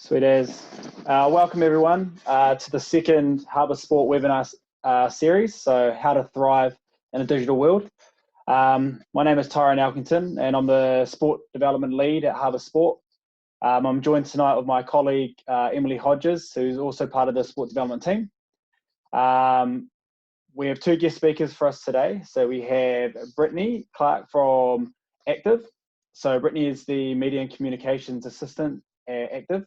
Sweet as. Welcome everyone to the second Harbour Sport webinar series, so how to thrive in a digital world. My name is Tyrone Elkington and I'm the Sport Development Lead at Harbour Sport. I'm joined tonight with my colleague Emily Hodges, who's also part of the Sport Development team. We have two guest speakers for us today. So we have Brittany Clark from Active. So Brittany is the Media and Communications Assistant at Active.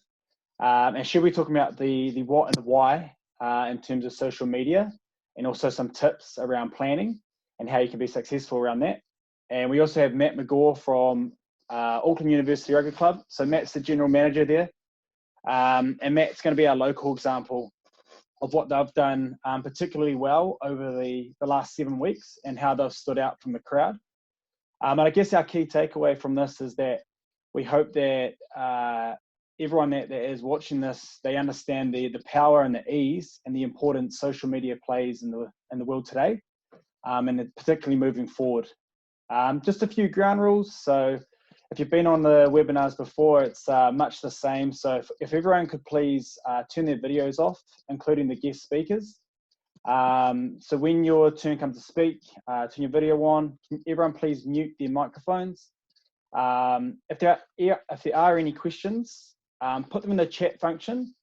And she'll be talking about the what and why in terms of social media, and also some tips around planning and how you can be successful around that. And we also have Matt McGaw from Auckland University Rugby Club. So Matt's the general manager there. And Matt's going to be our local example of what they've done particularly well over the last 7 weeks and how they've stood out from the crowd. And I guess our key takeaway from this is that we hope that everyone that is watching this, they understand the power and the ease and the importance social media plays in the world today, and particularly moving forward. Just a few ground rules. So if you've been on the webinars before, it's much the same. So if everyone could please turn their videos off, including the guest speakers. So when your turn comes to speak, turn your video on. Can everyone please mute their microphones. If there are any questions, put them in the chat function.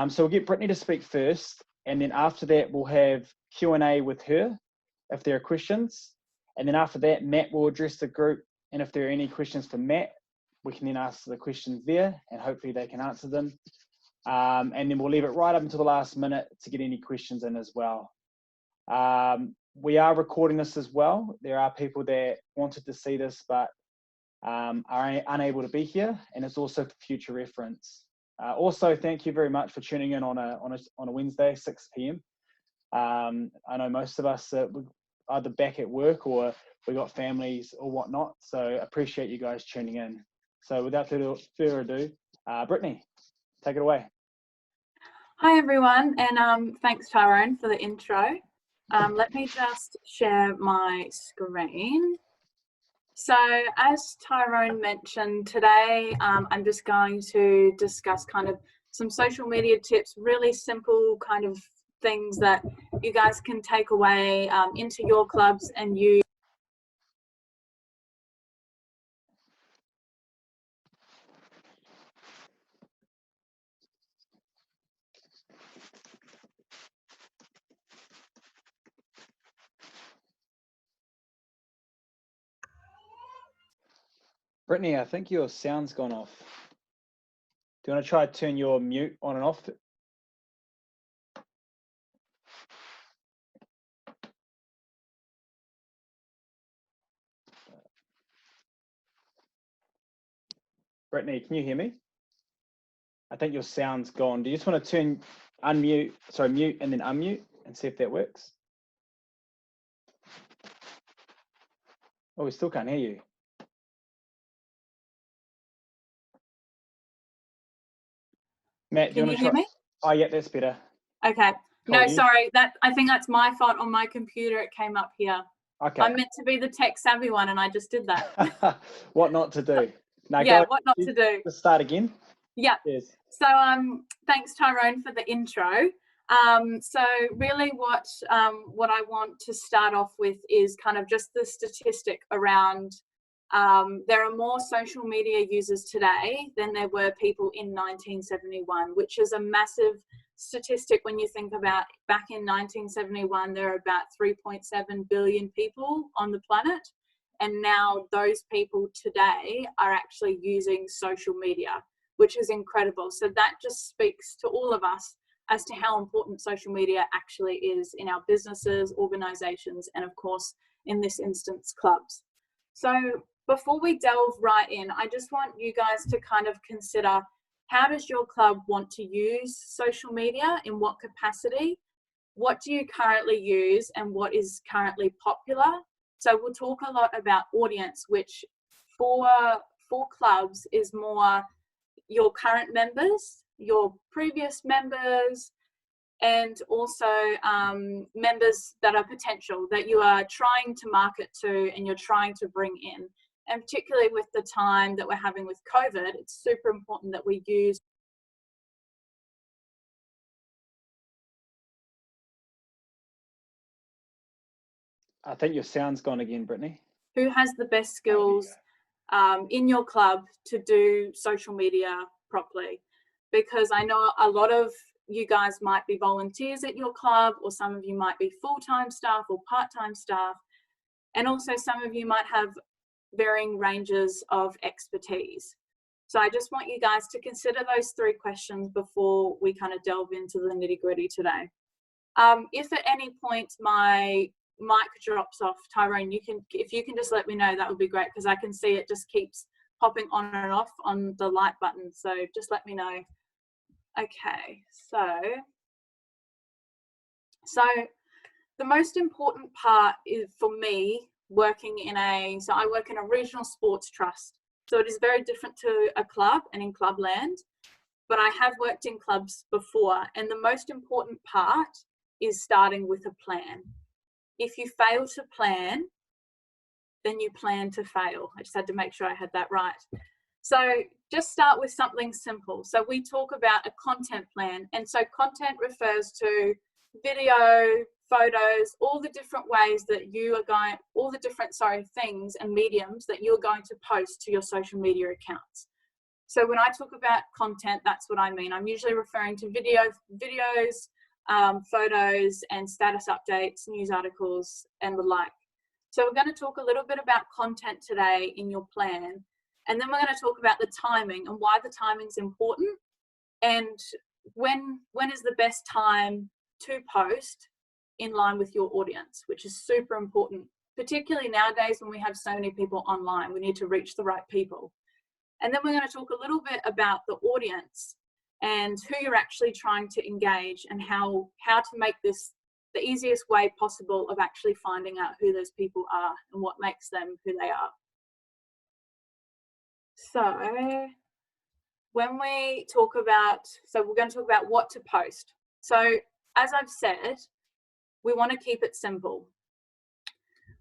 So we'll get Brittany to speak first, and then after that we'll have Q&A with her if there are questions, and then after that Matt will address the group, and if there are any questions for Matt, we can then ask the questions there and hopefully they can answer them, and then we'll leave it right up until the last minute to get any questions in as well. We are recording this as well. There are people that wanted to see this but are unable to be here, and it's also for future reference. Also, thank you very much for tuning in on a Wednesday, 6 p.m. I know most of us are either back at work or we got families or whatnot, so appreciate you guys tuning in. So without further ado, Brittany, take it away. Hi everyone, and thanks Tyrone for the intro. Let me just share my screen. So as Tyrone mentioned today, I'm just going to discuss kind of some social media tips, really simple kind of things that you guys can take away into your clubs and use. Brittany, I think your sound's gone off. Do you want to try to turn your mute on and off? Brittany, can you hear me? I think your sound's gone. Do you just want to mute and then unmute and see if that works? Oh, we still can't hear you. Matt, Can you hear me? Oh, yeah, that's better. Okay. No, sorry. I think that's my fault on my computer. It came up here. Okay. I'm meant to be the tech savvy one, and I just did that. What not to do? No, yeah, what not to do. Let's start again. Yeah. Yes. So thanks Tyrone for the intro. So really what I want to start off with is kind of just the statistic around there are more social media users today than there were people in 1971, which is a massive statistic when you think about back in 1971 there are about 3.7 billion people on the planet, and now those people today are actually using social media, which is incredible. So that just speaks to all of us as to how important social media actually is in our businesses, organizations, and of course, in this instance, clubs. So before we delve right in, I just want you guys to kind of consider, how does your club want to use social media? In what capacity? What do you currently use and what is currently popular? So we'll talk a lot about audience, which for clubs is more your current members, your previous members, and also members that are potential, that you are trying to market to and you're trying to bring in. And particularly with the time that we're having with COVID, it's super important that we use I think your sound's gone again, Brittany. Who has the best skills in your club to do social media properly? Because I know a lot of you guys might be volunteers at your club, or some of you might be full-time staff or part-time staff. And also some of you might have varying ranges of expertise. So I just want you guys to consider those 3 questions before we kind of delve into the nitty-gritty today. If at any point my mic drops off, Tyrone, if you can just let me know, that would be great, because I can see it just keeps popping on and off on the light button. So just let me know. Okay, so the most important part is for me working in so I work in a regional sports trust. So it is very different to a club and in clubland, but I have worked in clubs before. And the most important part is starting with a plan. If you fail to plan, then you plan to fail. I just had to make sure I had that right. So just start with something simple. So we talk about a content plan. And so content refers to video, photos, all the different ways that you are going, all the different, things and mediums that you're going to post to your social media accounts. So when I talk about content, that's what I mean. I'm usually referring to videos, photos and status updates, news articles and the like. So we're going to talk a little bit about content today in your plan. And then we're going to talk about the timing and why the timing is important, and when is the best time to post in line with your audience, which is super important, particularly nowadays when we have so many people online. We need to reach the right people. And then we're going to talk a little bit about the audience and who you're actually trying to engage, and how to make this the easiest way possible of actually finding out who those people are and what makes them who they are. So when we talk about, we're going to talk about what to post. So as I've said, we want to keep it simple.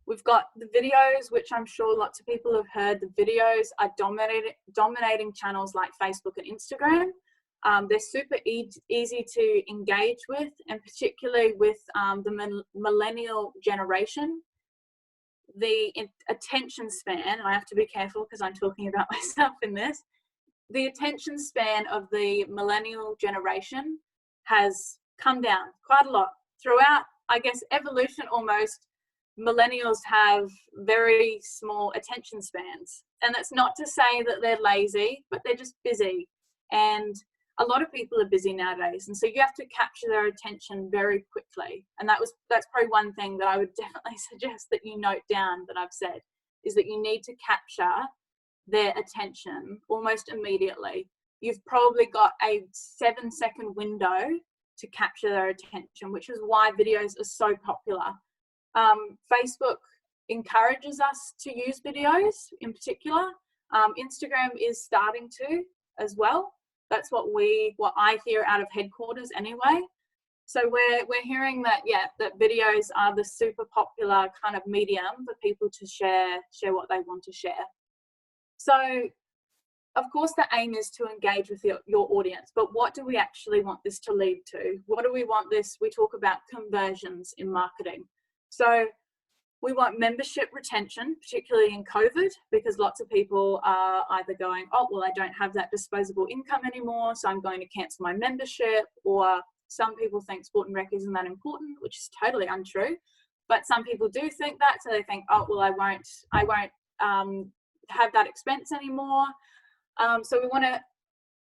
We've got the videos, which I'm sure lots of people have heard. The videos are dominating channels like Facebook and Instagram. They're super easy to engage with, and particularly with the millennial generation. The attention span, and I have to be careful because I'm talking about myself in this, the attention span of the millennial generation has come down quite a lot. Throughout, I guess, evolution almost, millennials have very small attention spans. And that's not to say that they're lazy, but they're just busy. And a lot of people are busy nowadays. And so you have to capture their attention very quickly. And that's probably one thing that I would definitely suggest that you note down that I've said, is that you need to capture their attention almost immediately. You've probably got a 7-second window to capture their attention, which is why videos are so popular. Facebook encourages us to use videos in particular. Instagram is starting to as well. That's what I hear out of headquarters anyway. So we're hearing that, that videos are the super popular kind of medium for people to share what they want to share. So of course the aim is to engage with your audience, but what do we actually want this to lead to? What do we want this? We talk about conversions in marketing. So we want membership retention, particularly in COVID, because lots of people are either going, oh, well, I don't have that disposable income anymore, so I'm going to cancel my membership. Or some people think sport and rec isn't that important, which is totally untrue. But some people do think that, so they think, oh, well, I won't have that expense anymore. So we want to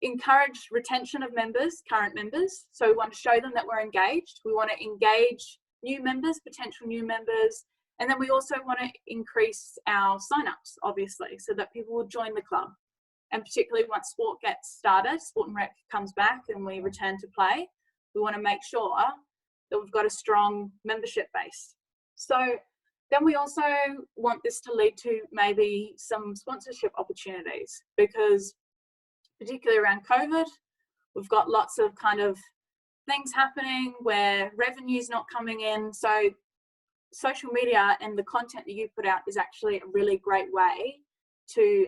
encourage retention of members, current members. So we want to show them that we're engaged. We want to engage new members, potential new members. And then we also want to increase our signups, obviously, so that people will join the club. And particularly once sport gets started, sport and rec comes back and we return to play, we want to make sure that we've got a strong membership base. So then we also want this to lead to maybe some sponsorship opportunities, because particularly around COVID, we've got lots of kind of things happening where revenue's not coming in. So social media and the content that you put out is actually a really great way to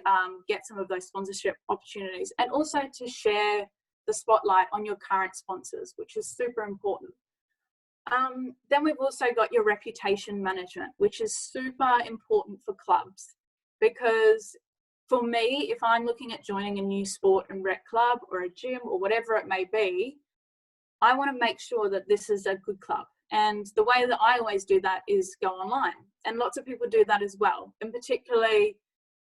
get some of those sponsorship opportunities, and also to share the spotlight on your current sponsors, which is super important. Then we've also got your reputation management, which is super important for clubs, because for me, if I'm looking at joining a new sport and rec club or a gym or whatever it may be, I want to make sure that this is a good club. And the way that I always do that is go online. And lots of people do that as well. And particularly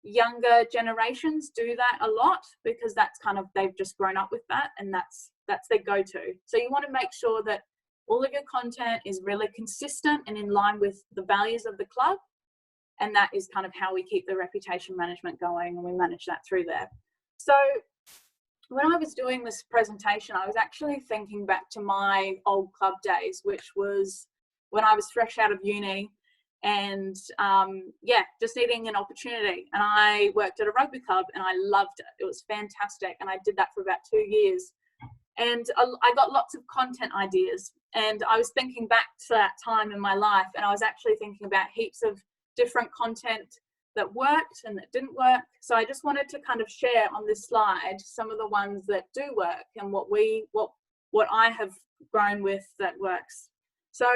younger generations do that a lot, because that's kind of, they've just grown up with that, and that's their go-to. So you want to make sure that all of your content is really consistent and in line with the values of the club. And that is kind of how we keep the reputation management going, and we manage that through there. So when I was doing this presentation, I was actually thinking back to my old club days, which was when I was fresh out of uni and just needing an opportunity. And I worked at a rugby club and I loved it. It was fantastic. And I did that for about 2 years. And I got lots of content ideas. And I was thinking back to that time in my life, and I was actually thinking about heaps of different content that worked and that didn't work. So I just wanted to kind of share on this slide some of the ones that do work and what I have grown with that works. So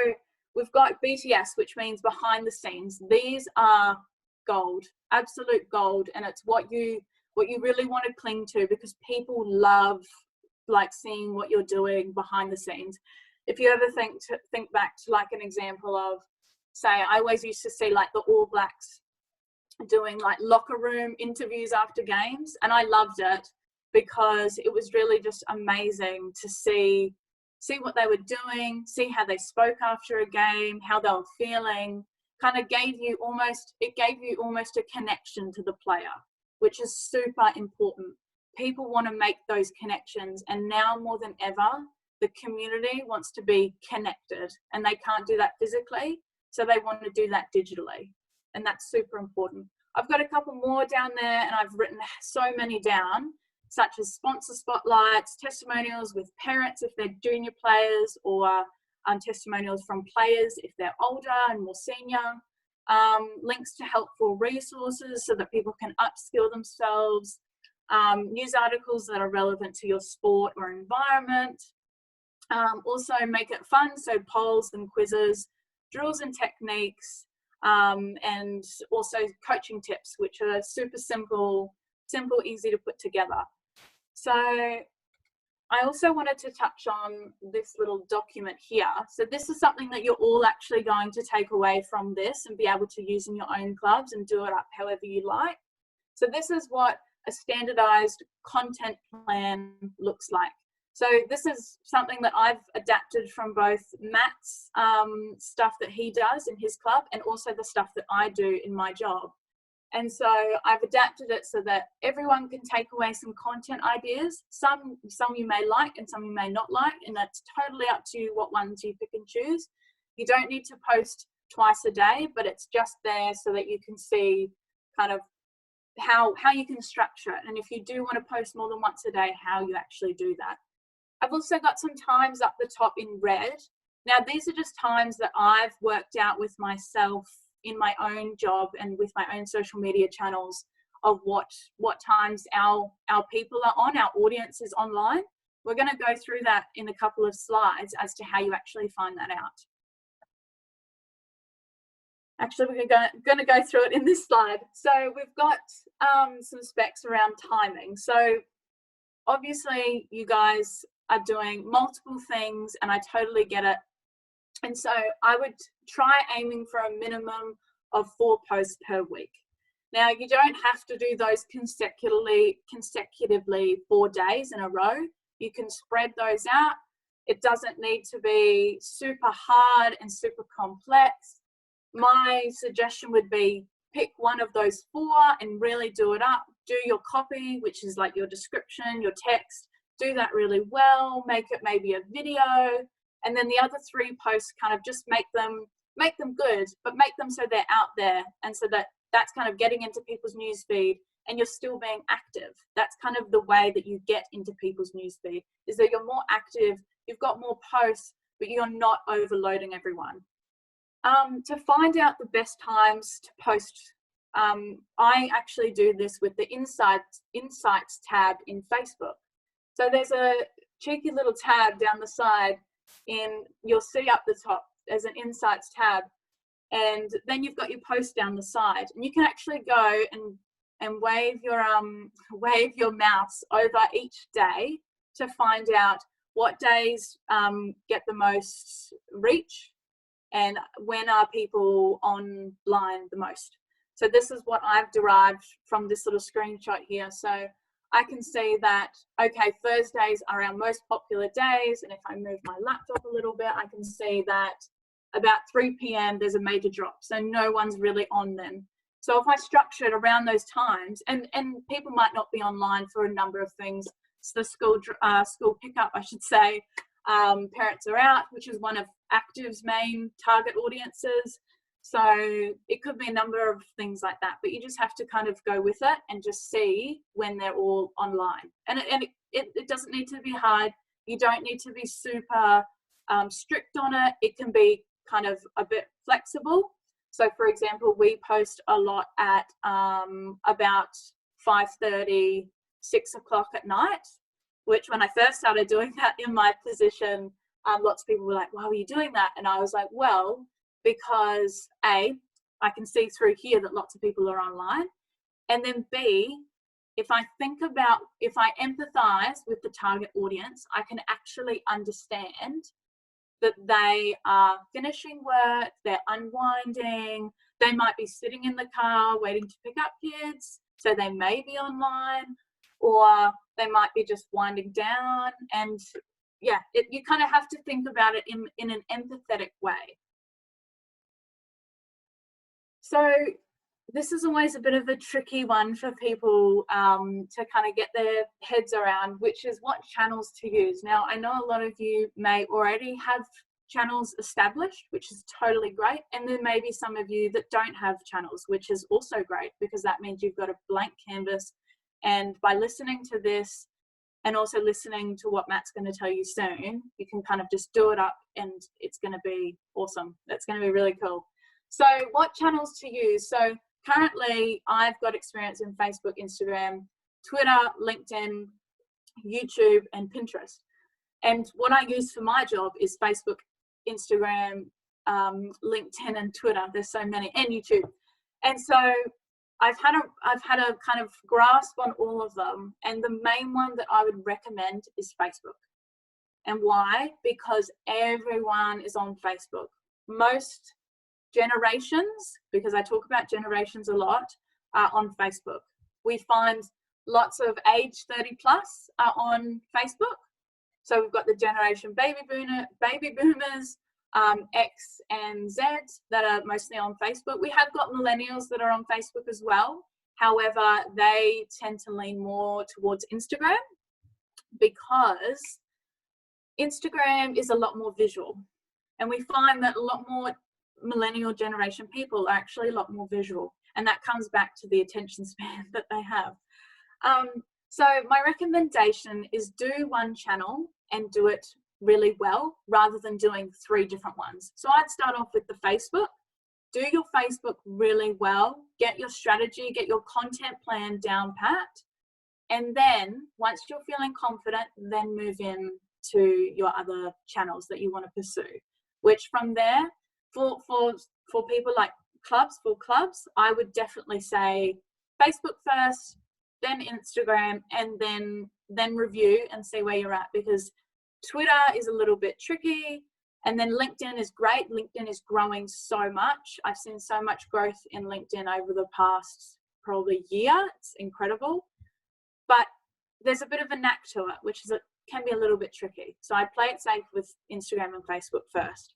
we've got BTS, which means behind the scenes. These are gold, absolute gold, and it's what you really want to cling to, because people love like seeing what you're doing behind the scenes. If you ever think back to like an example of, say, I always used to see like the All Blacks doing like locker room interviews after games, and I loved it because it was really just amazing to see what they were doing, see how they spoke after a game, how they were feeling. Kind of gave you almost a connection to the player, which is super important. People want to make those connections, and now more than ever, the community wants to be connected, and they can't do that physically, so they want to do that digitally, and that's super important. I've got a couple more down there, and I've written so many down, such as sponsor spotlights, testimonials with parents if they're junior players, or testimonials from players if they're older and more senior, links to helpful resources so that people can upskill themselves, news articles that are relevant to your sport or environment. Also make it fun, so polls and quizzes, drills and techniques, and also coaching tips, which are super simple, easy to put together. So I also wanted to touch on this little document here. So this is something that you're all actually going to take away from this and be able to use in your own clubs and do it up however you like. So this is what a standardized content plan looks like. So this is something that I've adapted from both Matt's stuff that he does in his club, and also the stuff that I do in my job. And so I've adapted it so that everyone can take away some content ideas. Some you may like and some you may not like, and that's totally up to you what ones you pick and choose. You don't need to post twice a day, but it's just there so that you can see kind of how you can structure it. And if you do want to post more than once a day, how you actually do that. I've also got some times up the top in red. Now, these are just times that I've worked out with myself in my own job and with my own social media channels of what times our people are on, our audience is online. We're going to go through that in a couple of slides as to how you actually find that out. Actually, we're going to go through it in this slide. So we've got some specs around timing. So obviously you guys are doing multiple things, and I totally get it. And so I would try aiming for a minimum of 4 posts per week. Now, you don't have to do those consecutively 4 days in a row. You can spread those out. It doesn't need to be super hard and super complex. My suggestion would be pick one of those 4 and really do it up. Do your copy, which is like your description, your text. Do that really well. Make it maybe a video. And then the other 3 posts kind of just make them good, but make them so they're out there, and so that's kind of getting into people's newsfeed, and you're still being active. That's kind of the way that you get into people's newsfeed, is that you're more active, you've got more posts, but you're not overloading everyone. To find out the best times to post, I actually do this with the Insights tab in Facebook. So there's a cheeky little tab down the side you'll see up the top, there's an Insights tab, and then you've got your post down the side, and you can actually go and wave your mouse over each day to find out what days get the most reach and when are people online the most. So this is what I've derived from this little screenshot here. So I can see that, okay, Thursdays are our most popular days. And if I move my laptop a little bit, I can see that about 3 p.m. there's a major drop. So no one's really on then. So if I structure it around those times, and people might not be online for a number of things. It's the school pickup, I should say. Parents are out, which is one of Active's main target audiences. So it could be a number of things like that, but you just have to kind of go with it and just see when they're all online. And it doesn't need to be hard. You don't need to be super strict on it. It can be kind of a bit flexible. So for example, we post a lot at about 5:30, 6 o'clock at night, which when I first started doing that in my position, lots of people were like, why were you doing that? And I was like, well, because A, I can see through here that lots of people are online. And then B, if I empathize with the target audience, I can actually understand that they are finishing work, they're unwinding, they might be sitting in the car waiting to pick up kids, so they may be online, or they might be just winding down. And yeah, you kind of have to think about it in an empathetic way. So this is always a bit of a tricky one for people to kind of get their heads around, which is what channels to use. Now, I know a lot of you may already have channels established, which is totally great. And there may be some of you that don't have channels, which is also great, because that means you've got a blank canvas. And by listening to this and also listening to what Matt's going to tell you soon, you can kind of just do it up and it's going to be awesome. That's going to be really cool. So what channels to use? So currently I've got experience in Facebook, Instagram, Twitter, LinkedIn, YouTube, and Pinterest. And what I use for my job is Facebook, Instagram, LinkedIn, and Twitter. There's so many, and YouTube. And so I've had a kind of grasp on all of them. And the main one that I would recommend is Facebook. And why? Because everyone is on Facebook. Most generations, because I talk about generations a lot, are on Facebook. We find lots of age 30 plus are on Facebook. So we've got the generation baby boomers, X and Z that are mostly on Facebook. We have got millennials that are on Facebook as well. However, they tend to lean more towards Instagram, because Instagram is a lot more visual. And we find that a lot more millennial generation people are actually a lot more visual, and that comes back to the attention span that they have. So my recommendation is do one channel and do it really well, rather than doing 3 different ones. So I'd start off with the Facebook. Do your Facebook really well, get your strategy, get your content plan down pat, and then once you're feeling confident, then move in to your other channels that you want to pursue, which from there, for people like clubs, I would definitely say Facebook first, then Instagram, and then review and see where you're at, because Twitter is a little bit tricky, and then LinkedIn is great. LinkedIn is growing so much. I've seen so much growth in LinkedIn over the past probably year. It's incredible, but there's a bit of a knack to it, which is can be a little bit tricky. So I'd play it safe with Instagram and Facebook first.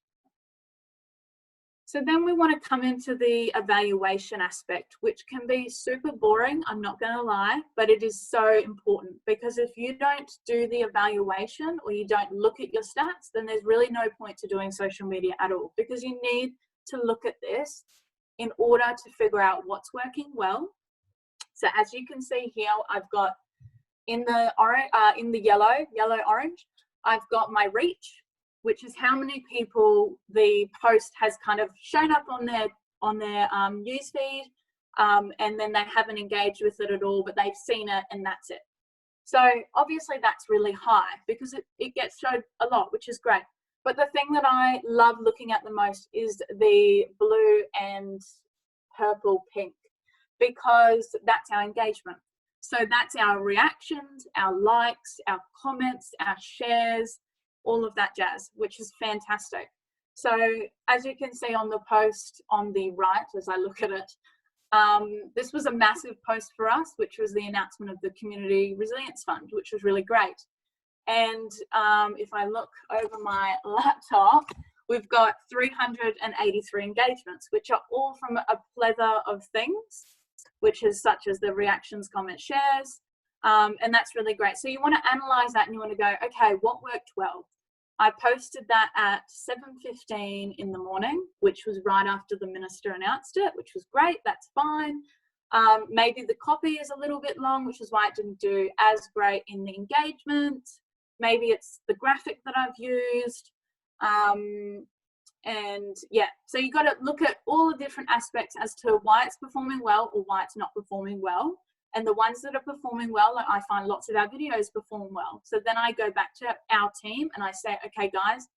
So then we want to come into the evaluation aspect, which can be super boring, I'm not going to lie, but it is so important, because if you don't do the evaluation or you don't look at your stats, then there's really no point to doing social media at all, because you need to look at this in order to figure out what's working well. So as you can see here, I've got in the yellow orange, I've got my reach, which is how many people the post has kind of shown up on their newsfeed, and then they haven't engaged with it at all, but they've seen it and that's it. So obviously that's really high, because it gets showed a lot, which is great. But the thing that I love looking at the most is the blue and purple pink, because that's our engagement. So that's our reactions, our likes, our comments, our shares, all of that jazz, which is fantastic. So as you can see on the post on the right, as I look at it, this was a massive post for us, which was the announcement of the Community Resilience Fund, which was really great. And if I look over my laptop, we've got 383 engagements, which are all from a plethora of things, which is such as the reactions, comments, shares, and that's really great. So you want to analyze that and you want to go, okay, what worked well? I posted that at 7:15 in the morning, which was right after the minister announced it, which was great, that's fine. Maybe the copy is a little bit long, which is why it didn't do as great in the engagement. Maybe it's the graphic that I've used. And yeah, so you've got to look at all the different aspects as to why it's performing well or why it's not performing well. And the ones that are performing well, like I find lots of our videos perform well. So then I go back to our team and I say, okay, guys,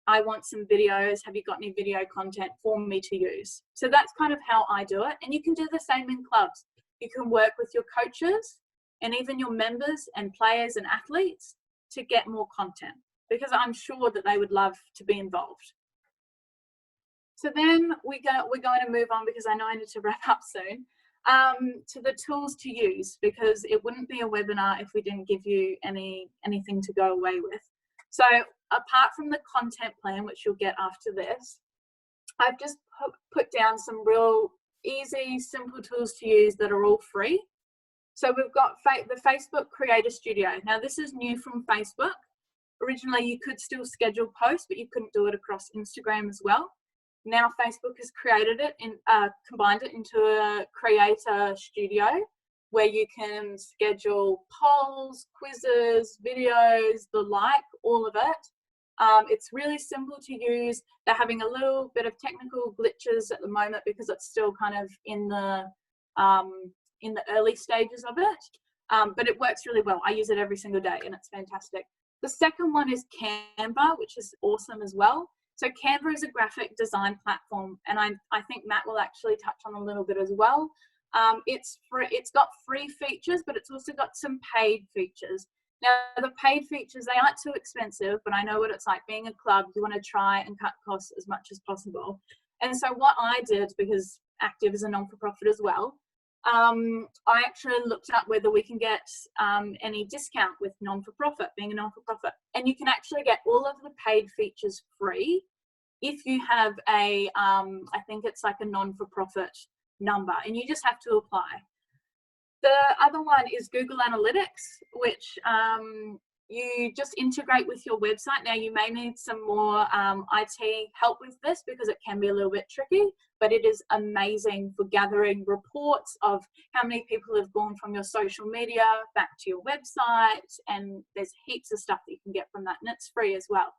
I want some videos. Have you got any video content for me to use? So that's kind of how I do it. And you can do the same in clubs. You can work with your coaches and even your members and players and athletes to get more content, because I'm sure that they would love to be involved. So then we're going to move on, because I know I need to wrap up soon, to the tools to use, because it wouldn't be a webinar if we didn't give you anything to go away with. So apart from the content plan, which you'll get after this, I've just put down some real easy, simple tools to use that are all free. So we've got the Facebook Creator Studio. Now this is new from Facebook. Originally you could still schedule posts, but you couldn't do it across Instagram as well. Now Facebook has created it and combined it into a creator studio where you can schedule polls, quizzes, videos, the like, all of it. It's really simple to use. They're having a little bit of technical glitches at the moment because it's still kind of in the early stages of it, but it works really well. I use it every single day and it's fantastic. The second one is Canva, which is awesome as well. So Canva is a graphic design platform, and I think Matt will actually touch on a little bit as well. It's got free features, but it's also got some paid features. Now, the paid features, they aren't too expensive, but I know what it's like being a club. You want to try and cut costs as much as possible. And so what I did, because Active is a non-for-profit as well, I actually looked up whether we can get any discount with non-for-profit, being a non-for-profit. And you can actually get all of the paid features free if you have a, I think it's like a non-for-profit number, and you just have to apply. The other one is Google Analytics, which you just integrate with your website. Now you may need some more IT help with this because it can be a little bit tricky, but it is amazing for gathering reports of how many people have gone from your social media back to your website, and there's heaps of stuff that you can get from that, and it's free as well.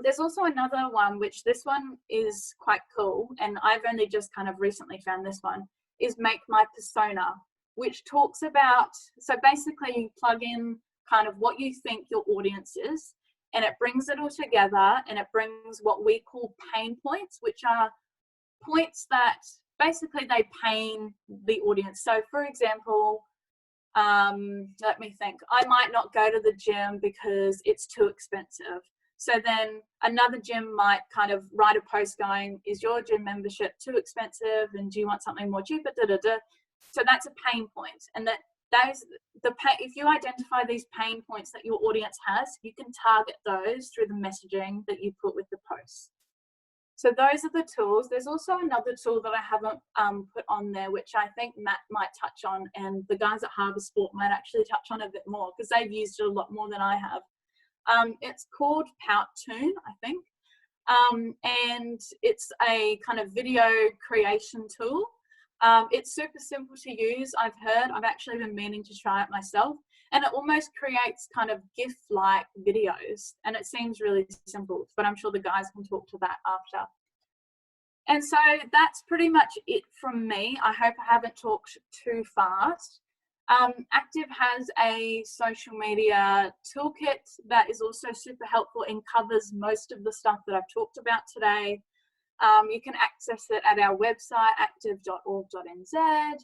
There's also another one, which this one is quite cool, and I've only just kind of recently found this one, is Make My Persona, which talks about, so basically you plug in kind of what you think your audience is, and it brings it all together, and it brings what we call pain points, which are points that basically they pain the audience. So for example, let me think, I might not go to the gym because it's too expensive. So then another gym might kind of write a post going, is your gym membership too expensive, and do you want something more cheaper? So that's a pain point, and if you identify these pain points that your audience has, you can target those through the messaging that you put with the posts. So those are the tools. There's also another tool that I haven't put on there, which I think Matt might touch on, and the guys at Harbour Sport might actually touch on a bit more because they've used it a lot more than I have. It's called Powtoon, I think, and it's a kind of video creation tool. It's super simple to use, I've heard. I've actually been meaning to try it myself, and it almost creates kind of GIF-like videos, and it seems really simple, but I'm sure the guys can talk to that after. And so that's pretty much it from me. I hope I haven't talked too fast. Active has a social media toolkit that is also super helpful and covers most of the stuff that I've talked about today. You can access it at our website, active.org.nz.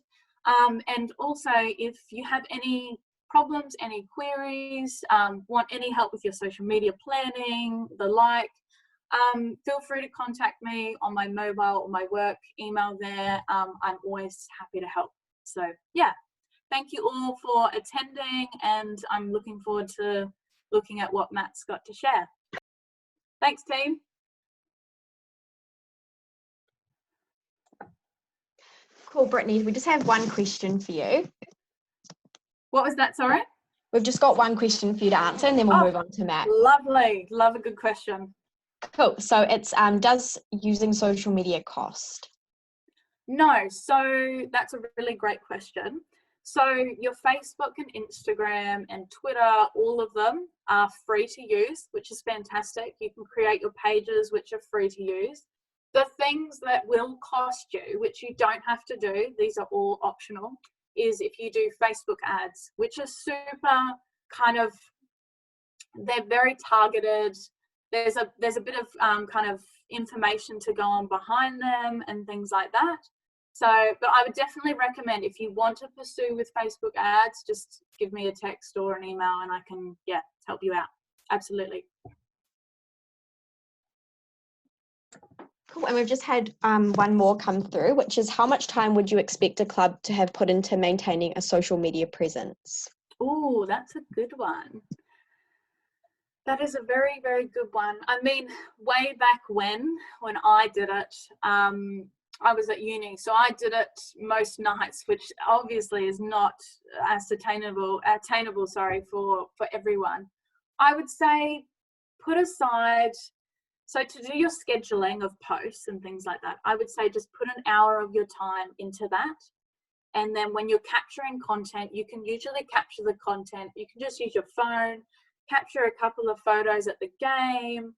And also, if you have any problems, any queries, want any help with your social media planning, the like, feel free to contact me on my mobile or my work email there. I'm always happy to help. So yeah, thank you all for attending, and I'm looking forward to looking at what Matt's got to share. Thanks, team. Cool, Brittany. We just have one question for you. What was that, sorry? We've just got one question for you to answer, and then we'll move on to Matt. Lovely. Love a good question. Cool. So it's, does using social media cost? No. So that's a really great question. So your Facebook and Instagram and Twitter, all of them are free to use, which is fantastic. You can create your pages, which are free to use. The things that will cost you, which you don't have to do, these are all optional, is if you do Facebook ads, which are super kind of, they're very targeted. There's a bit of kind of information to go on behind them and things like that. So, but I would definitely recommend, if you want to pursue with Facebook ads, just give me a text or an email and I can, yeah, help you out. Absolutely. Cool. And we've just had one more come through, which is, how much time would you expect a club to have put into maintaining a social media presence? Oh, that's a good one. That is a very, very good one. I mean, way back when I did it, I was at uni, so I did it most nights, which obviously is not attainable, for everyone. I would say put aside, so to do your scheduling of posts and things like that, I would say just put an hour of your time into that. And then when you're capturing content, you can usually capture the content. You can just use your phone, capture a couple of photos at the game,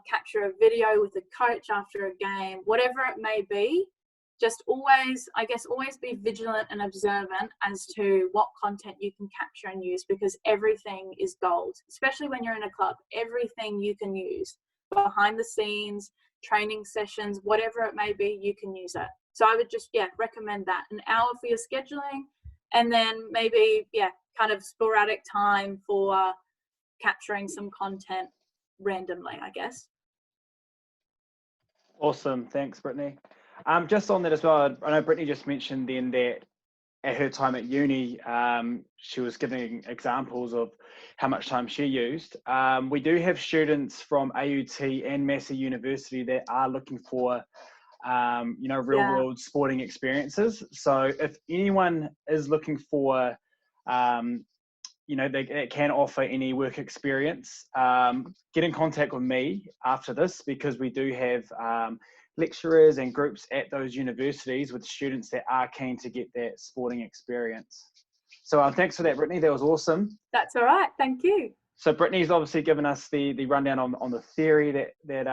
capture a video with the coach after a game, whatever it may be. Just always, I guess, always be vigilant and observant as to what content you can capture and use, because everything is gold, especially when you're in a club. Everything you can use, behind the scenes, training sessions, whatever it may be, you can use it. So I would just, recommend that. An hour for your scheduling, and then maybe, kind of sporadic time for capturing some content randomly, I guess. Awesome. Thanks, Brittany. Just on that as well, I know Brittany just mentioned then that at her time at uni, she was giving examples of how much time she used. We do have students from AUT and Massey University that are looking for, real world sporting experiences. So if anyone is looking for, they can offer any work experience, get in contact with me after this, because we do have lecturers and groups at those universities with students that are keen to get that sporting experience. So thanks for that, Brittany. That was awesome. That's all right. Thank you. So Brittany's obviously given us the rundown on the theory that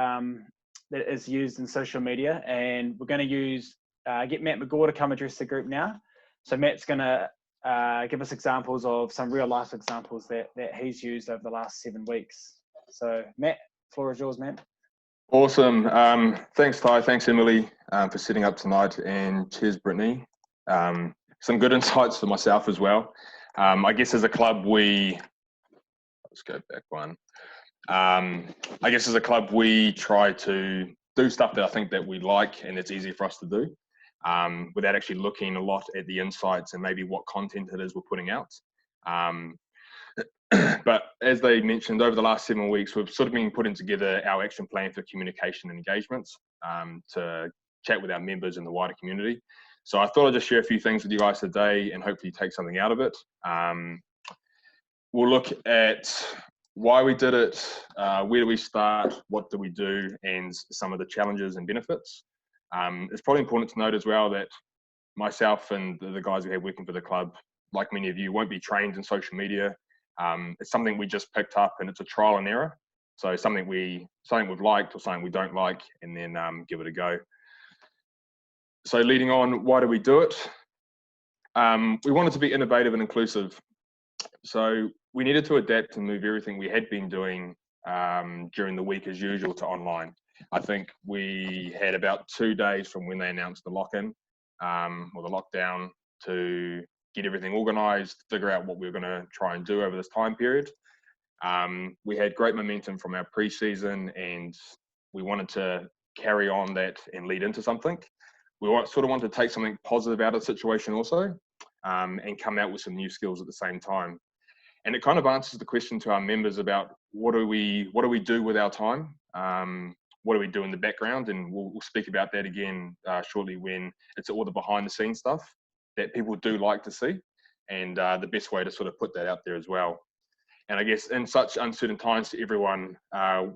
is used in social media, and we're going to get Matt McGaw to come address the group now. So Matt's going to give us examples of some real life examples that he's used over the last 7 weeks. So Matt, floor is yours, man. Awesome. Thanks, Ty. Thanks, Emily, for setting up tonight, and cheers, Brittany. Some good insights for myself as well. I guess as a club, let's go back one. I guess as a club, we try to do stuff that I think that we like and it's easy for us to do, without actually looking a lot at the insights and maybe what content it is we're putting out. But as they mentioned, over the last 7 weeks, we've sort of been putting together our action plan for communication and engagements, to chat with our members in the wider community. So I thought I'd just share a few things with you guys today and hopefully take something out of it. We'll look at why we did it, where do we start, what do we do, and some of the challenges and benefits. It's probably important to note as well that myself and the guys we have working for the club, like many of you, won't be trained in social media. It's something we just picked up, and it's a trial and error. So something we've liked or something we don't like, and then give it a go. So leading on, why do we do it? we wanted to be innovative and inclusive. So we needed to adapt and move everything we had been doing during the week as usual to online. I think we had about 2 days from when they announced the lock-in or the lockdown to get everything organised, figure out what we were going to try and do over this time period. We had great momentum from our pre-season, and we wanted to carry on that and lead into something. We sort of wanted to take something positive out of the situation also, and come out with some new skills at the same time. And it kind of answers the question to our members about what do we do with our time? What do we do in the background? And we'll speak about that again shortly, when it's all the behind the scenes stuff that people do like to see, and the best way to sort of put that out there as well. And I guess in such uncertain times to everyone,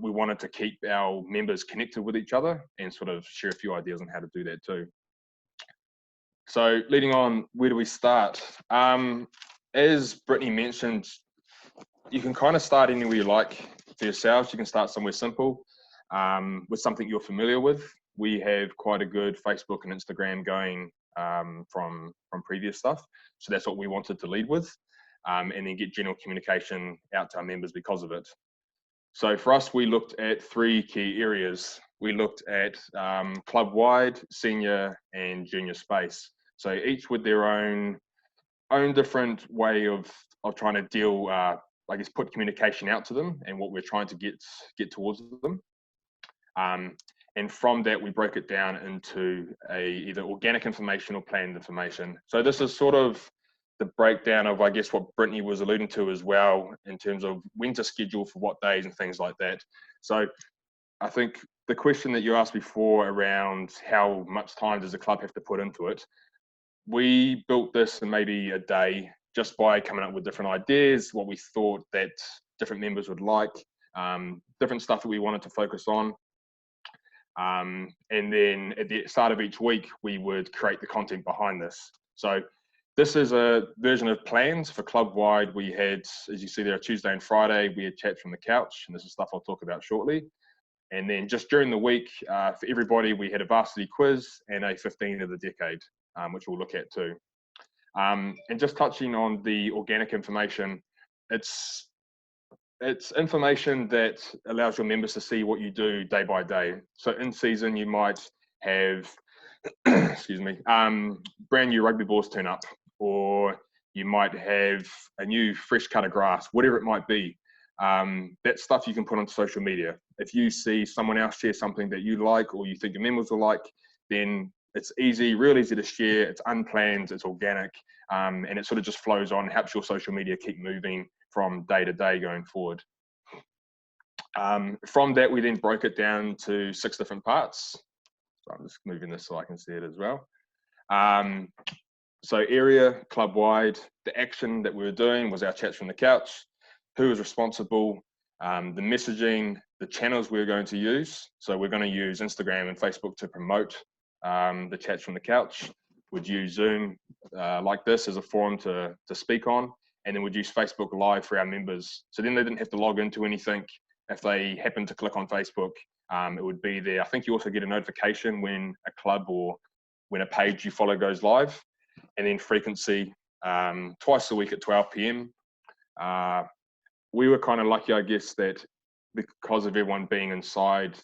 we wanted to keep our members connected with each other and sort of share a few ideas on how to do that too. So leading on, where do we start? As Brittany mentioned, you can kind of start anywhere you like for yourselves. You can start somewhere simple with something you're familiar with. We have quite a good Facebook and Instagram going from previous stuff. So that's what we wanted to lead with, and then get general communication out to our members because of it. So for us, we looked at 3 key areas. We looked at club-wide, senior, and junior space. So each with their own different way of trying to deal, I guess, put communication out to them and what we're trying to get towards them. And from that, we broke it down into either organic information or planned information. So this is sort of the breakdown of, I guess, what Brittany was alluding to as well, in terms of when to schedule for what days and things like that. So I think the question that you asked before around how much time does the club have to put into it, we built this in maybe a day just by coming up with different ideas, what we thought that different members would like, different stuff that we wanted to focus on. And then at the start of each week, we would create the content behind this. So this is a version of plans for club-wide. We had, as you see there, Tuesday and Friday, we had chats from the couch, and this is stuff I'll talk about shortly. And then just during the week, for everybody, we had a varsity quiz and a 15 of the decade, which we'll look at too. And just touching on the organic information, it's information that allows your members to see what you do day by day. So in season, you might have, excuse me, brand new rugby balls turn up, or you might have a new fresh cut of grass, whatever it might be. That stuff you can put on social media. If you see someone else share something that you like, or you think your members will like, then it's easy, real easy to share. It's unplanned, it's organic, and it sort of just flows on, helps your social media keep moving from day to day going forward. From that, we then broke it down to 6 different parts. So I'm just moving this so I can see it as well. So area, club-wide, the action that we were doing was our chats from the couch, who was responsible, the messaging, the channels we were going to use. So we're going to use Instagram and Facebook to promote the chats from the couch. We'd use Zoom like this as a forum to speak on, and then we'd use Facebook Live for our members. So then they didn't have to log into anything. If they happened to click on Facebook, it would be there. I think you also get a notification when a club or when a page you follow goes live. And then frequency, twice a week at 12 p.m. We were kind of lucky, I guess, that because of everyone being inside,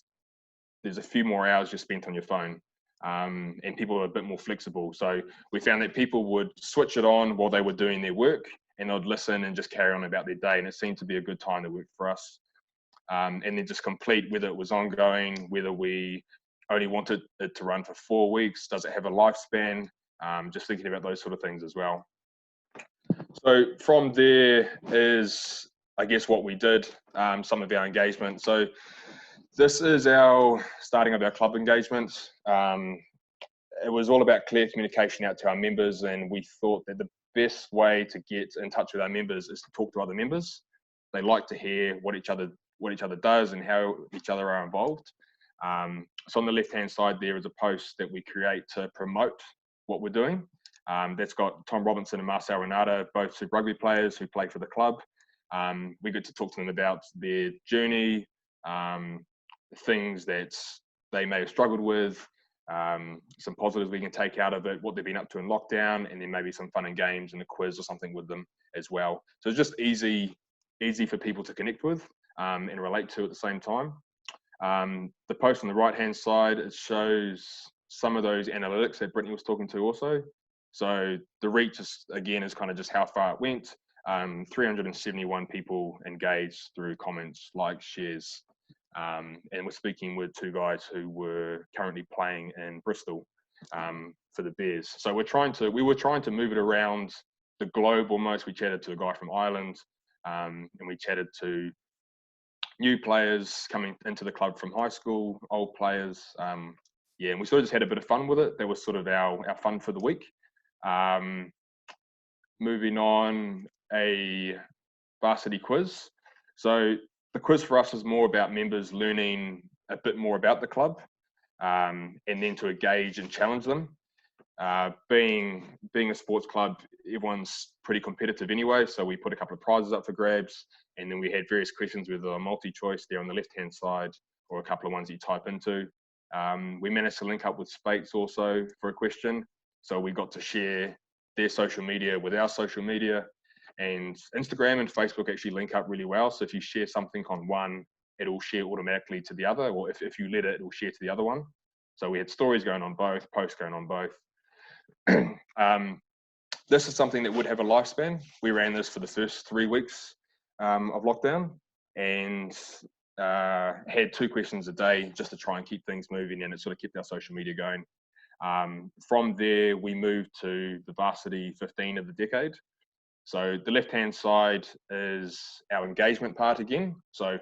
there's a few more hours just spent on your phone. And people are a bit more flexible. So we found that people would switch it on while they were doing their work, and they'd listen and just carry on about their day. And it seemed to be a good time to work for us. And then just complete, whether it was ongoing, whether we only wanted it to run for 4 weeks, does it have a lifespan? Just thinking about those sort of things as well. So from there is, I guess, what we did, some of our engagement. So this is our starting of our club engagement. It was all about clear communication out to our members, and we thought that the best way to get in touch with our members is to talk to other members. They like to hear what each other does and how each other are involved. So on the left-hand side there is a post that we create to promote what we're doing. That's got Tom Robinson and Marcel Renata, both Super Rugby players who play for the club. We get to talk to them about their journey, things that they may have struggled with, some positives we can take out of it, what they've been up to in lockdown, and then maybe some fun and games and a quiz or something with them as well. So it's just easy for people to connect with and relate to at the same time. The post on the right-hand side, it shows some of those analytics that Brittany was talking to also. So the reach is, again, is kind of just how far it went. 371 people engaged through comments, likes, shares. And we're speaking with 2 guys who were currently playing in Bristol for the Bears. So we were trying to move it around the globe almost. We chatted to a guy from Ireland, and we chatted to new players coming into the club from high school, old players. Yeah, and we sort of just had a bit of fun with it. That was sort of our fun for the week. Moving on, a varsity quiz. So the quiz for us is more about members learning a bit more about the club, and then to engage and challenge them. Being a sports club, everyone's pretty competitive anyway, so we put a couple of prizes up for grabs, and then we had various questions with a multi-choice there on the left-hand side, or a couple of ones that you type into. We managed to link up with Spates also for a question, so we got to share their social media with our social media, and Instagram and Facebook actually link up really well. So if you share something on one, it'll share automatically to the other, or if you let it, it'll share to the other one. So we had stories going on both, posts going on both. This is something that would have a lifespan. We ran this for the first 3 weeks of lockdown, and had 2 questions a day just to try and keep things moving, and it sort of kept our social media going. From there, we moved to the varsity 15 of the decade. So the left-hand side is our engagement part again. So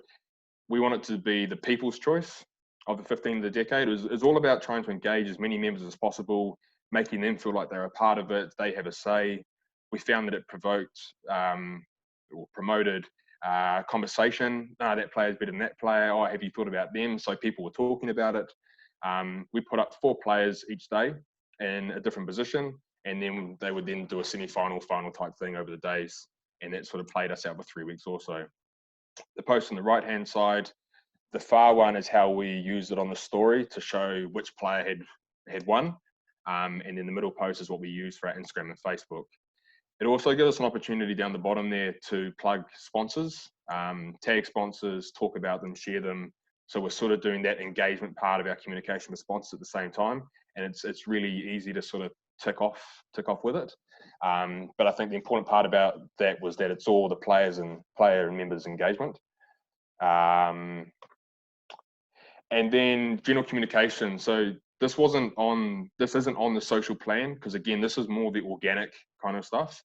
we want it to be the people's choice of the 15 of the decade. It's all about trying to engage as many members as possible, making them feel like they're a part of it, they have a say. We found that it provoked or promoted conversation. That player's better than that player. Oh, have you thought about them? So people were talking about it. We put up 4 players each day in a different position, and then they would then do a semi-final, final type thing over the days, and that sort of played us out for 3 weeks or so. The post on the right-hand side, the far one is how we used it on the story to show which player had won, and then the middle post is what we use for our Instagram and Facebook. It also gives us an opportunity down the bottom there to plug sponsors, tag sponsors, talk about them, share them. So we're sort of doing that engagement part of our communication with sponsors at the same time, and it's really easy to sort of tick off with it. But I think the important part about that was that it's all the player and members engagement. And then general communication. So this isn't on the social plan, because again, this is more the organic kind of stuff.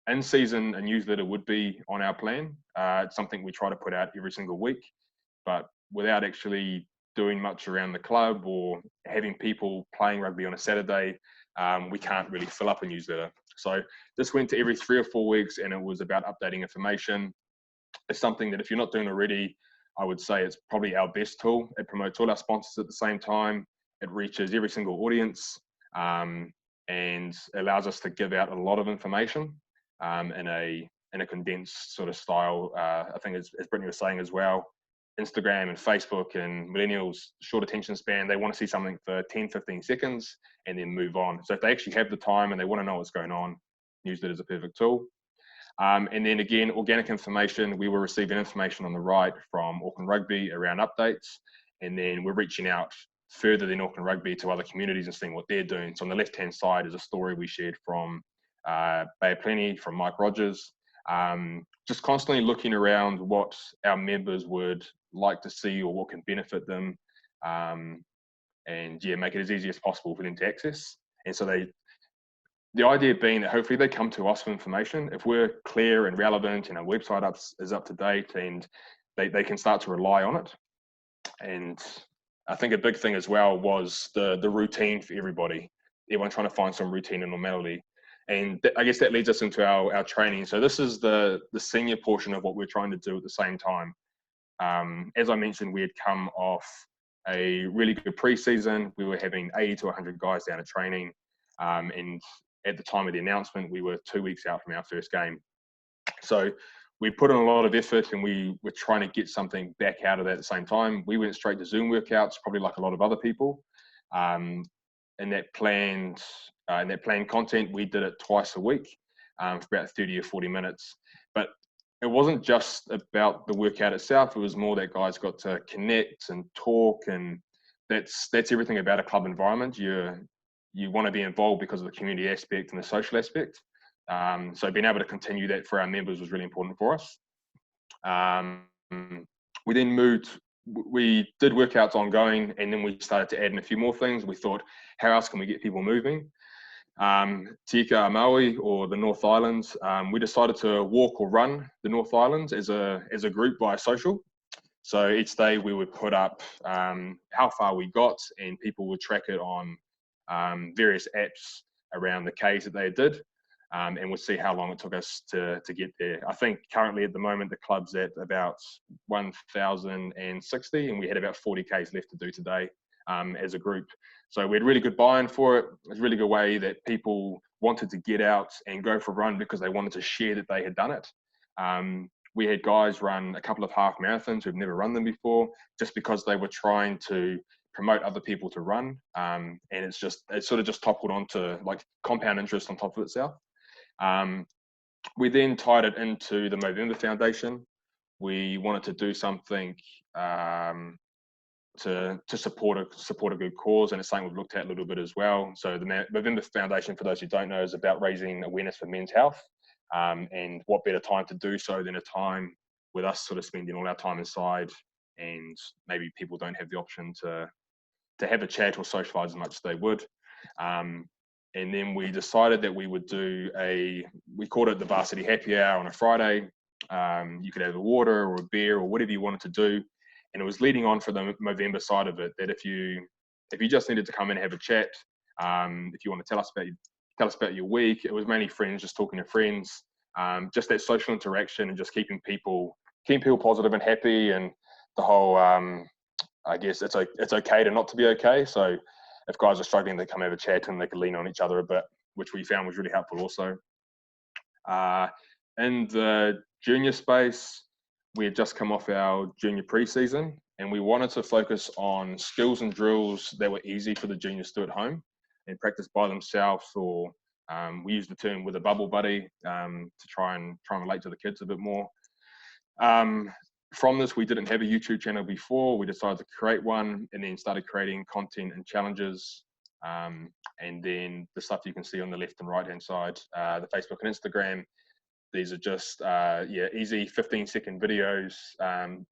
In season, a newsletter would be on our plan. It's something we try to put out every single week, but without actually doing much around the club or having people playing rugby on a Saturday, we can't really fill up a newsletter. So this went to every 3 or 4 weeks, and it was about updating information. It's something that if you're not doing already, I would say it's probably our best tool. It promotes all our sponsors at the same time. It reaches every single audience, and allows us to give out a lot of information in a condensed sort of style. I think as Brittany was saying as well, Instagram and Facebook and millennials, short attention span, they want to see something for 10, 15 seconds and then move on. So if they actually have the time and they want to know what's going on, newsletter is a perfect tool. And then again, organic information, we were receiving information on the right from Auckland Rugby around updates, and then we're reaching out further than Auckland Rugby to other communities and seeing what they're doing. So on the left-hand side is a story we shared from Bay of Plenty, from Mike Rogers, just constantly looking around what our members would like to see or what can benefit them, and yeah, make it as easy as possible for them to access. And so the idea being that hopefully they come to us for information. If we're clear and relevant and our website is up to date, and they can start to rely on it. And I think a big thing as well was the routine for everybody. Everyone trying to find some routine and normality. And I guess that leads us into our training. So this is the senior portion of what we're trying to do at the same time. As I mentioned, we had come off a really good pre-season. We were having 80 to 100 guys down at training. And at the time of the announcement, we were 2 weeks out from our first game. So we put in a lot of effort, and we were trying to get something back out of that at the same time. We went straight to Zoom workouts, probably like a lot of other people. in that planned content, we did it twice a week for about 30 or 40 minutes. But it wasn't just about the workout itself. It was more that guys got to connect and talk, and that's everything about a club environment. You want to be involved because of the community aspect and the social aspect. So being able to continue that for our members was really important for us. We then we did workouts ongoing, and then we started to add in a few more things. We thought, how else can we get people moving? Tika Maui, or the North Islands, we decided to walk or run the North Islands as a group via social. So each day we would put up how far we got, and people would track it on various apps around the Ks that they did, and we'll see how long it took us to get there. I think currently at the moment the club's at about 1,060, and we had about 40 Ks left to do today as a group. So we had really good buy-in for it. It was a really good way that people wanted to get out and go for a run because they wanted to share that they had done it. We had guys run a couple of half marathons who've never run them before, just because they were trying to promote other people to run. And it sort of just toppled onto like compound interest on top of itself. We then tied it into the Movember Foundation. We wanted to do something to support a good cause, and it's something we've looked at a little bit as well. So the Movember Foundation, for those who don't know, is about raising awareness for men's health. And what better time to do so than a time with us sort of spending all our time inside, and maybe people don't have the option to have a chat or socialise as much as they would. And then we decided that we would do we called it the Varsity Happy Hour on a Friday. You could have a water or a beer or whatever you wanted to do. And it was leading on for the Movember side of it, that if you just needed to come in and have a chat, if you want to tell us about your week, it was mainly friends, just talking to friends, just that social interaction and just keeping people positive and happy, and the whole, I guess it's okay to not to be okay. So if guys are struggling, they come have a chat and they can lean on each other a bit, which we found was really helpful also. In the junior space, we had just come off our junior pre-season, and we wanted to focus on skills and drills that were easy for the juniors to do at home and practice by themselves, or we use the term with a bubble buddy to try and relate to the kids a bit more. From this, we didn't have a YouTube channel before. We decided to create one, and then started creating content and challenges. And then the stuff you can see on the left and right hand side, the Facebook and Instagram. These are just easy 15-second videos,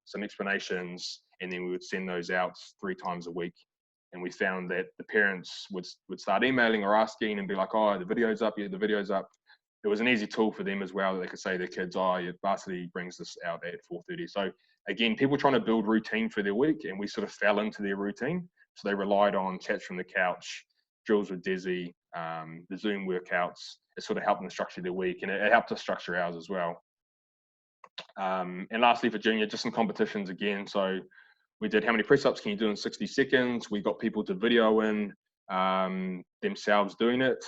some explanations, and then we would send those out 3 times a week. And we found that the parents would start emailing or asking and be like, "Oh, the video's up, yeah, the video's up." It was an easy tool for them as well, that they could say to their kids, "Oh, your varsity brings this out at 4:30. So again, people trying to build routine for their week, and we sort of fell into their routine. So they relied on chats from the couch, drills with Desi, the Zoom workouts. It sort of helped them structure their week, and it helped us structure ours as well. And lastly, for junior, just some competitions again. So we did how many press-ups can you do in 60 seconds? We got people to video in themselves doing it.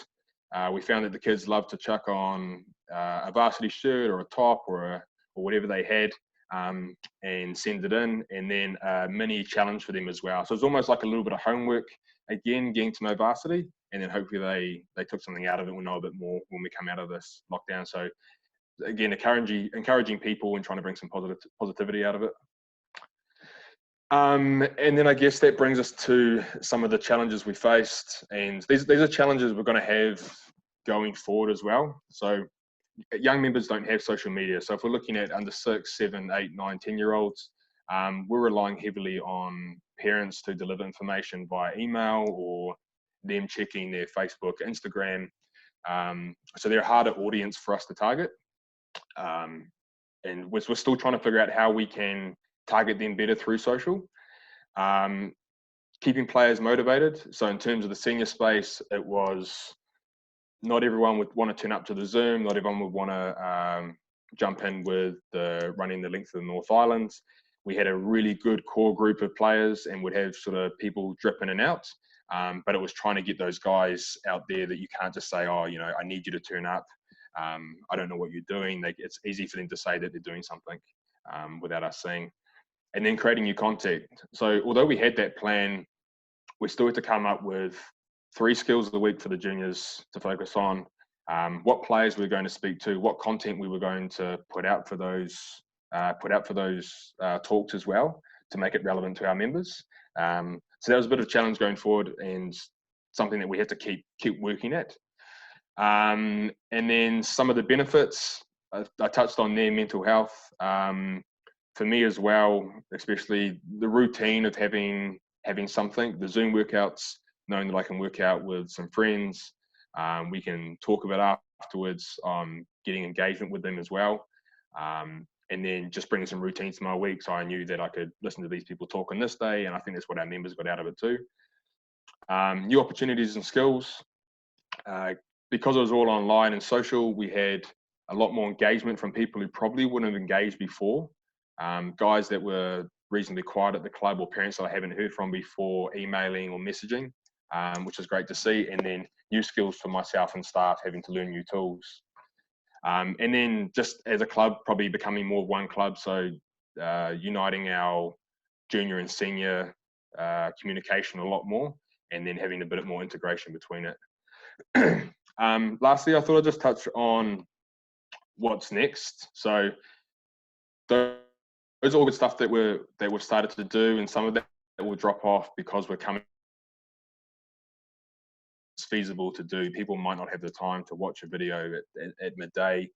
We found that the kids loved to chuck on a varsity shirt or a top or whatever they had, and send it in, and then a mini challenge for them as well. So it's almost like a little bit of homework, again, getting to know varsity, and then hopefully they took something out of it. We'll know a bit more when we come out of this lockdown. So again, encouraging people and trying to bring some positivity out of it. And then I guess that brings us to some of the challenges we faced, and these are challenges we're going to have going forward as well. So young members don't have social media. So if we're looking at under 6, 7, 8, 9, 10-year-olds, we're relying heavily on parents to deliver information via email or them checking their Facebook, Instagram. So they're a harder audience for us to target. And we're still trying to figure out how we can target them better through social. Keeping players motivated. So in terms of the senior space, it was not everyone would want to turn up to the Zoom. Not everyone would want to jump in with running the length of the North Islands. We had a really good core group of players and would have sort of people drip in and out. But it was trying to get those guys out there that you can't just say, "Oh, I need you to turn up. I don't know what you're doing." It's easy for them to say that they're doing something without us seeing. And then creating new content. So although we had that plan, we still had to come up with 3 skills of the week for the juniors to focus on, what players we were going to speak to, what content we were going to put out for those talks as well, to make it relevant to our members. So that was a bit of a challenge going forward, and something that we had to keep working at. And then some of the benefits I touched on there: mental health. For me as well, especially the routine of having something, the Zoom workouts, knowing that I can work out with some friends, we can talk about afterwards, getting engagement with them as well. And then just bringing some routines to my week, so I knew that I could listen to these people talk on this day, and I think that's what our members got out of it too. New opportunities and skills. Because it was all online and social, we had a lot more engagement from people who probably wouldn't have engaged before. Guys that were reasonably quiet at the club, or parents that I haven't heard from before, emailing or messaging, which is great to see. And then new skills for myself and staff, having to learn new tools. And then just as a club, probably becoming more of one club, so uniting our junior and senior communication a lot more, and then having a bit more integration between it. Lastly, I thought I'd just touch on what's next. So those are all good stuff that we've started to do, and some of that will drop off because we're coming. It's feasible to do. People might not have the time to watch a video at midday.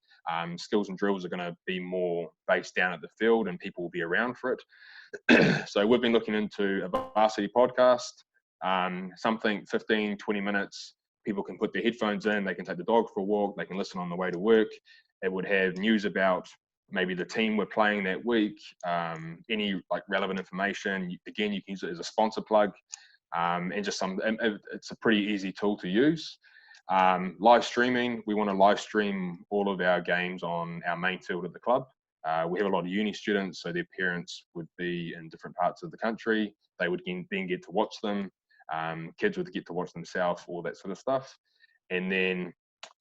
Skills and drills are going to be more based down at the field, and people will be around for it. So we've been looking into a varsity podcast, something 15, 20 minutes. People can put their headphones in, they can take the dog for a walk, they can listen on the way to work. It would have news about maybe the team we're playing that week, any like relevant information. Again, you can use it as a sponsor plug, and just it's a pretty easy tool to use. Live streaming, we want to live stream all of our games on our main field at the club. We have a lot of uni students, so their parents would be in different parts of the country. They would then get to watch them. Kids would get to watch themselves, all that sort of stuff. And then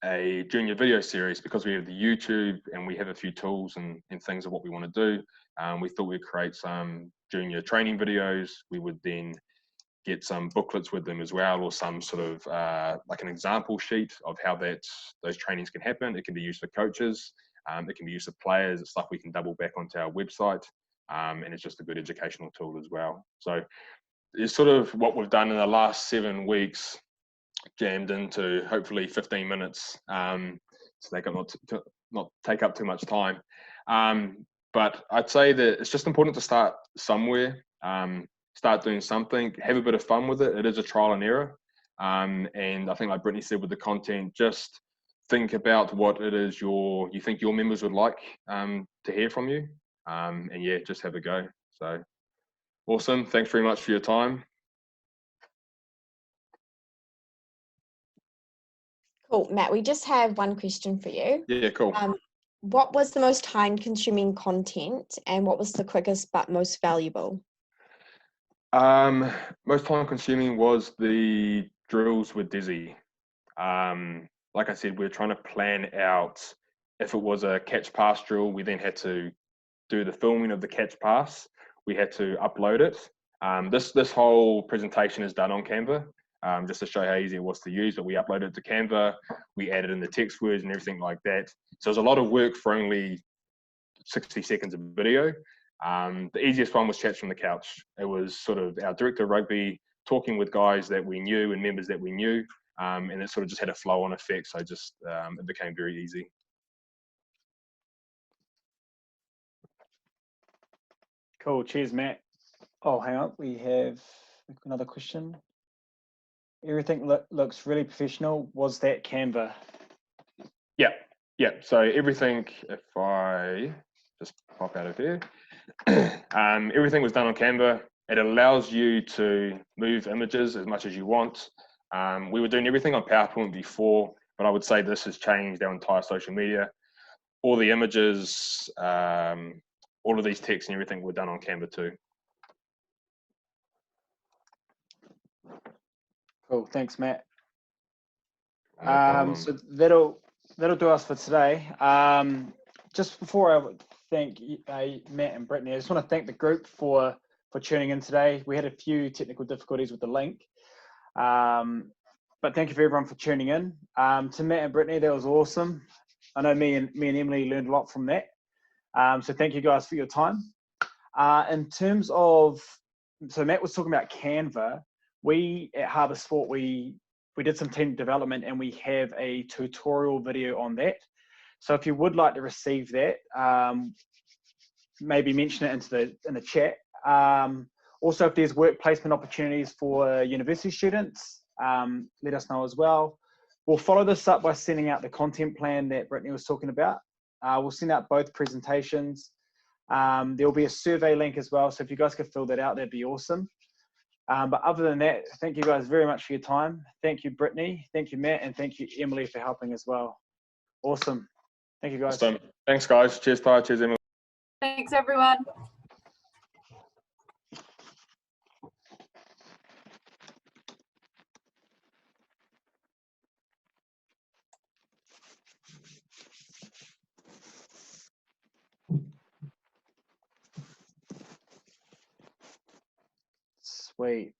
a junior video series, because we have the YouTube and we have a few tools and things of what we want to do. We thought we'd create some junior training videos. We would then get some booklets with them as well, or some sort of like an example sheet of how those trainings can happen. It can be used for coaches. It can be used for players. It's stuff we can double back onto our website. And it's just a good educational tool as well. So it's sort of what we've done in the last 7 weeks, jammed into hopefully 15 minutes, so they can not take up too much time. But I'd say that it's just important to start somewhere, start doing something, have a bit of fun with it. It is a trial and error. And I think, like Brittany said with the content, just think about what it is you think your members would like to hear from you. And yeah, just have a go. So awesome. Thanks very much for your time. Cool. Matt, we just have one question for you. Yeah, cool. What was the most time-consuming content, and what was the quickest but most valuable? Most time-consuming was the drills with Dizzy. Like I said, we're trying to plan out, if it was a catch pass drill, we then had to do the filming of the catch pass. We had to upload it. This whole presentation is done on Canva, just to show how easy it was to use. But we uploaded it to Canva. We added in the text words and everything like that. So it was a lot of work for only 60 seconds of video. The easiest one was Chats from the Couch. It was sort of our director of rugby talking with guys that we knew and members that we knew. And it sort of just had a flow-on effect. So just it became very easy. Cool. Cheers, Matt. Oh, hang on. We have another question. Everything looks really professional. Was that Canva? Yeah. So everything, if I just pop out of here, everything was done on Canva. It allows you to move images as much as you want. We were doing everything on PowerPoint before, but I would say this has changed our entire social media. All the images, all of these texts and everything were done on Canva too. Cool. Thanks, Matt. No problem. So that'll do us for today. Just before I thank Matt and Brittany, I just want to thank the group for tuning in today. We had a few technical difficulties with the link. but thank you for everyone for tuning in. To Matt and Brittany, that was awesome. I know me and Emily learned a lot from that. So thank you guys for your time. In terms of, so Matt was talking about Canva. We at Harbour Sport, we did some team development and we have a tutorial video on that. So if you would like to receive that, maybe mention it in the chat. Also, if there's work placement opportunities for university students, let us know as well. We'll follow this up by sending out the content plan that Brittany was talking about. We'll send out both presentations. There'll be a survey link as well, so if you guys could fill that out, that'd be awesome. But other than that, thank you guys very much for your time. Thank you, Brittany. Thank you, Matt. And thank you, Emily, for helping as well. Awesome. Thank you, guys. Awesome. Thanks, guys. Cheers, Ty. Cheers, Emily. Thanks, everyone. Sweet.